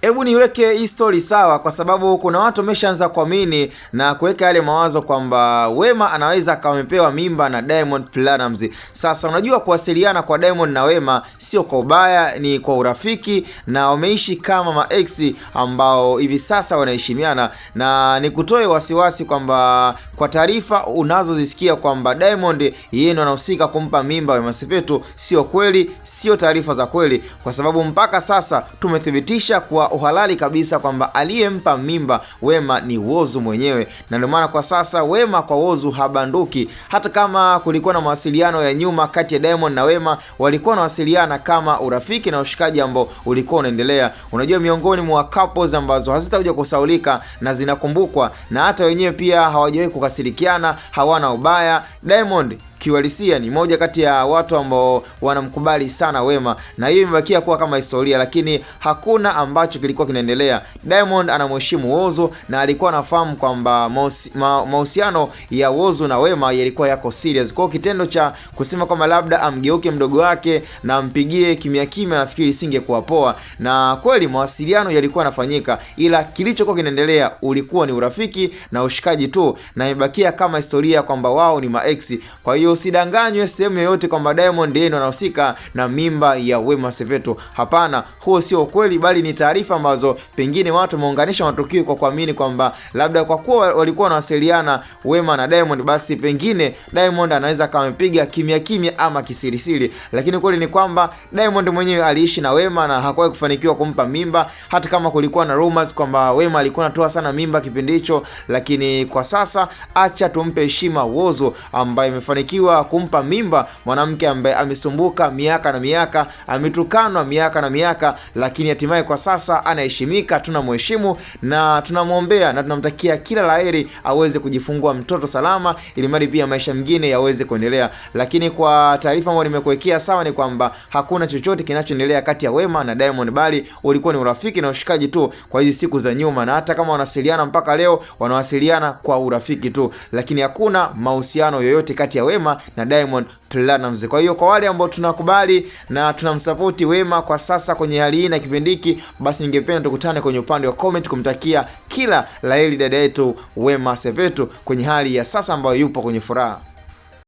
Hebu niweke hii story sawa, kwa sababu kuna watu wameshaanza kuamini na kuweka yale mawazo kwamba Wema anaweza akamepewa mimba na Diamond Platnumz. Sasa unajua, kuwasiliana kwa Diamond na Wema sio kwa ubaya, ni kwa urafiki, na wameishi kama ma-ex ambao hivi sasa wanaheshimiana, na nikutoe wasiwasi kwamba kwa taarifa unazozisikia kwamba Diamond yeye ndo anahusika kumpa mimba Wema Sepetu, sio kweli, sio taarifa za kweli, kwa sababu mpaka sasa tumethibitisha kwa uhalali kabisa kwamba aliyempa mimba Wema ni Whozu mwenyewe, na ndio maana kwa sasa Wema kwa Whozu habanduki. Hata kama kulikuwa na mawasiliano ya nyuma kati ya Diamond na Wema, walikuwa wanawasiliana kama urafiki na ushikaji ambao ulikuwa unaendelea. Unajua, miongoni mwa couples ambazo hazitakuja kusaulika na zinakumbukwa, na hata wenyewe pia hawajawahi kukasirikiana, hawana ubaya. Diamond kiuhalisia ni moja kati ya watu ambao wanamkubali sana Wema, na hiyo imebakia kuwa kama historia, lakini hakuna ambacho kilikuwa kinaendelea. Diamond anamheshimu Whozu na alikuwa anafahamu kwamba mahusiano ya Whozu na Wema yalikuwa yako serious. Kwa kitendo cha kusema kwamba labda amgeuke mdogo wake na ampigie kimya kimya, nafikiri singekuwa poa, na kweli mawasiliano yalikuwa yanafanyika, ila kilichokuwa kinaendelea ulikuwa ni urafiki na ushikaji tu, na imebakia kama historia kwamba wao ni ma-ex. Kwa hiyo usidanganywe sehemu yoyote kwamba Diamond ndiye anahusika na mimba ya Wema Sepetu. Hapana, huo sio ukweli, bali ni taarifa ambazo pengine watu wameunganisha matukio kwa kuamini kwamba labda kwa kuwa walikuwa wanawasiliana Wema na Diamond, basi pengine Diamond anaweza kampiga kimya kimya ama kisirisiri. Lakini kweli ni kwamba Diamond mwenyewe aliishi na Wema na hakuwahi kufanikiwa kumpa mimba, hata kama kulikuwa na rumors kwamba Wema alikuwa anatoa sana mimba kipindi hicho. Lakini kwa sasa acha tumpe heshima Whozu ambaye amefanikiwa kumpa mimba mwanamke ambaye amesumbuka miaka na miaka, ametukanwa miaka na miaka, lakini hatimaye kwa sasa anaheshimika. Tunamheshimu na tunamwombea na tunamtakia kila laheri aweze kujifungua mtoto salama, ili mradi pia maisha mengine yaweze kuendelea. Lakini kwa taarifa ambayo nimekuwekea sawa ni kwamba hakuna chochote kinachoendelea kati ya Wema na Diamond, bali ulikuwa ni urafiki na ushikaji tu kwa hizi siku za nyuma, na hata kama wanawasiliana mpaka leo wanawasiliana kwa urafiki tu, lakini hakuna mahusiano yoyote kati ya Wema na Diamond Platnumz. Kwa hiyo kwa wale ambao tunakubali na tunamsupport Wema kwa sasa kwenye hali hii na kipindi hiki, basi ningependa tukutane kwenye upande wa comment kumtakia kila laheri dada yetu Wema Sepetu kwenye hali ya sasa ambayo yupo kwenye furaha.